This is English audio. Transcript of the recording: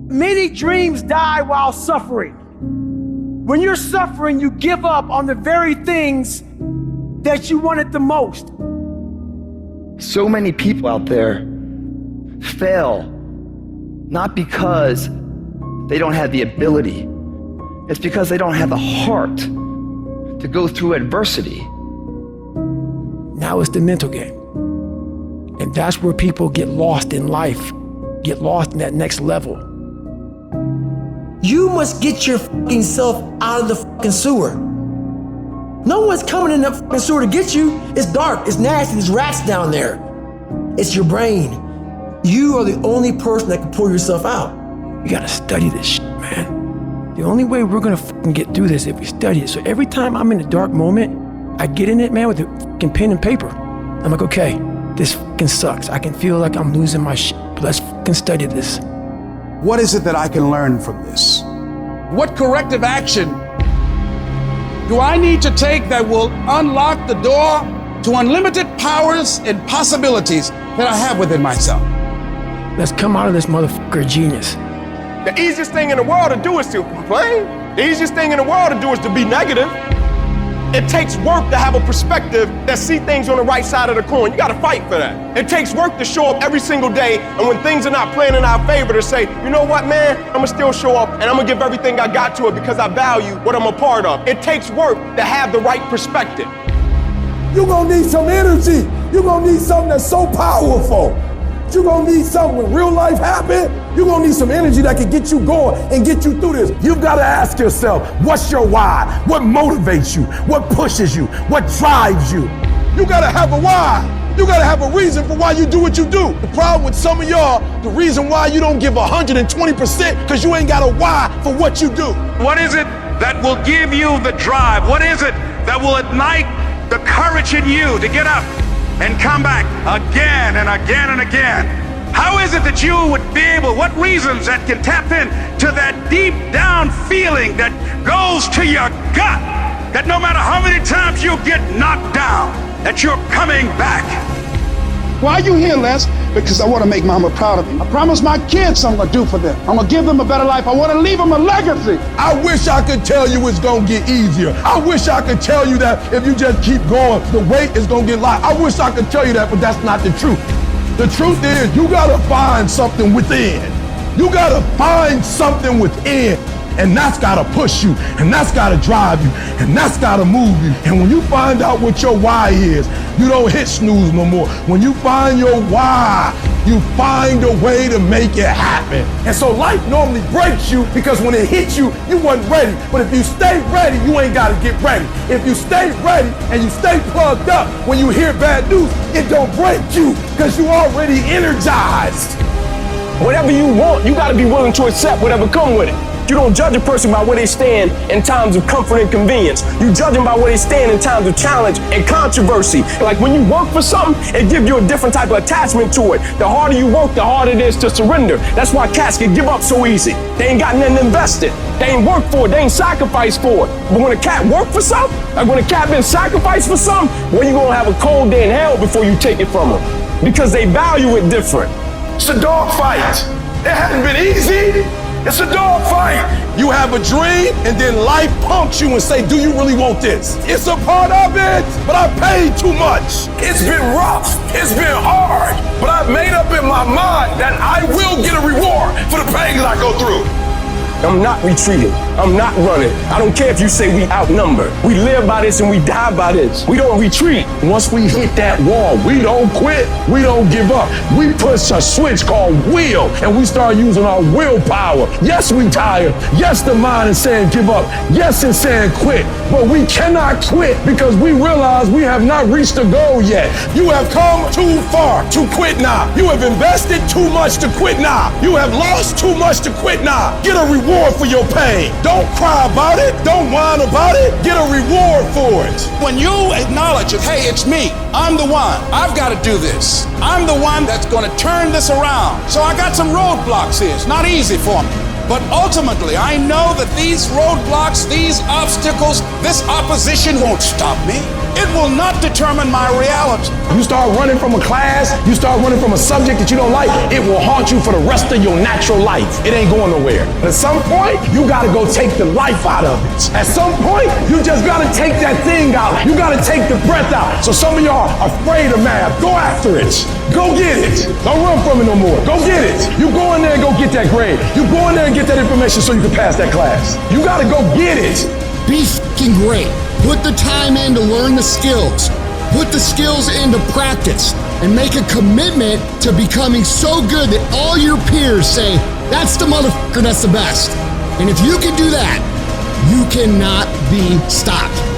Many dreams die while suffering. When you're suffering, you give up on the very things that you wanted the most. So many people out there fail, not because they don't have the ability. It's because they don't have the heart to go through adversity. Now it's the mental game. And that's where people get lost in life, get lost in that next level. You must get your fucking self out of the fucking sewer. No one's coming in that fucking sewer to get you. It's dark, it's nasty, there's rats down there. It's your brain. You are the only person that can pull yourself out. You gotta study this shit, man. The only way we're gonna fucking get through this is if we study it. So every time I'm in a dark moment, I get in it, man, with a fucking pen and paper. I'm like, okay, this fucking sucks. I can feel like I'm losing my shit, but let's fucking study this. What is it that I can learn from this? What corrective action do I need to take that will unlock the door to unlimited powers and possibilities that I have within myself? Let's come out of this motherfucker genius. The easiest thing in the world to do is to complain. The easiest thing in the world to do is to be negative. It takes work to have a perspective that see things on the right side of the coin. You gotta fight for that. It takes work to show up every single day, and when things are not playing in our favor, to say, you know what, man, I'm gonna still show up, and I'm gonna give everything I got to it because I value what I'm a part of. It takes work to have the right perspective. You're gonna need some energy. You're gonna need something that's so powerful. You're gonna need something when real life happens. You're gonna need some energy that can get you going and get you through this. You've gotta ask yourself, what's your why? What motivates you? What pushes you? What drives you? You gotta have a why. You gotta have a reason for why you do what you do. The problem with some of y'all, the reason why you don't give 120% because you ain't got a why for what you do. What is it that will give you the drive? What is it that will ignite the courage in you to get up and come back again and again and again? How is it that you would be able, what reasons that can tap in to that deep down feeling that goes to your gut, that no matter how many times you get knocked down, that you're coming back? Why are you here, Les? Because I want to make Mama proud of me. I promised my kids I'm going to do for them. I'm going to give them a better life. I want to leave them a legacy. I wish I could tell you it's gonna get easier. I wish I could tell you that if you just keep going, the weight is gonna get light. I wish I could tell you that, but that's not the truth. The truth is, you gotta find something within. You gotta find something within. And that's gotta push you, and that's gotta drive you, and that's gotta move you. And when you find out what your why is, you don't hit snooze no more. When you find your why, you find a way to make it happen. And so life normally breaks you because when it hits you, you wasn't ready. But if you stay ready, you ain't gotta get ready. If you stay ready and you stay plugged up, when you hear bad news, it don't break you because you already energized. Whatever you want, you gotta be willing to accept whatever come with it. You don't judge a person by where they stand in times of comfort and convenience. You judge them by where they stand in times of challenge and controversy. Like when you work for something, it gives you a different type of attachment to it. The harder you work, the harder it is to surrender. That's why cats can give up so easy. They ain't got nothing invested. They ain't worked for it. They ain't sacrificed for it. But when a cat work for something, like when a cat been sacrificed for something, well, you gonna have a cold day in hell before you take it from them. Because they value it different. It's a dog fight. It hasn't been easy. It's a dog fight. You have a dream and then life pumps you and say, do you really want this? It's a part of it, but I paid too much. It's been rough. It's been hard, but I've made up in my mind that I will get a reward for the pain that I go through. I'm not retreating. I'm not running. I don't care if you say we outnumbered. We live by this and we die by this. We don't retreat. Once we hit that wall, we don't quit. We don't give up. We push a switch called will, and we start using our willpower. Yes, we tired. Yes, the mind is saying give up. Yes, it's saying quit. But we cannot quit because we realize we have not reached the goal yet. You have come too far to quit now. You have invested too much to quit now. You have lost too much to quit now. Get a reward for your pain. Don't cry about it. Don't whine about it. Get a reward for it. When you acknowledge it, hey, it's me. I'm the one. I've got to do this. I'm the one that's going to turn this around. So I got some roadblocks here. It's not easy for me. But ultimately, I know that these roadblocks, these obstacles, this opposition won't stop me. It will not determine my reality. You start running from a class, you start running from a subject that you don't like, it will haunt you for the rest of your natural life. It ain't going nowhere. But at some point, you gotta go take the life out of it. At some point, you just gotta take that thing out. You gotta take the breath out. So some of y'all are afraid of math. Go after it. Go get it. Don't run from it no more. Go get it. You go in there and go get that grade. You go in there and get that information so you can pass that class. You gotta go get it. Be f***ing great. Put the time in to learn the skills. Put the skills into practice and make a commitment to becoming so good that all your peers say, that's the motherfucker that's the best. And if you can do that, you cannot be stopped.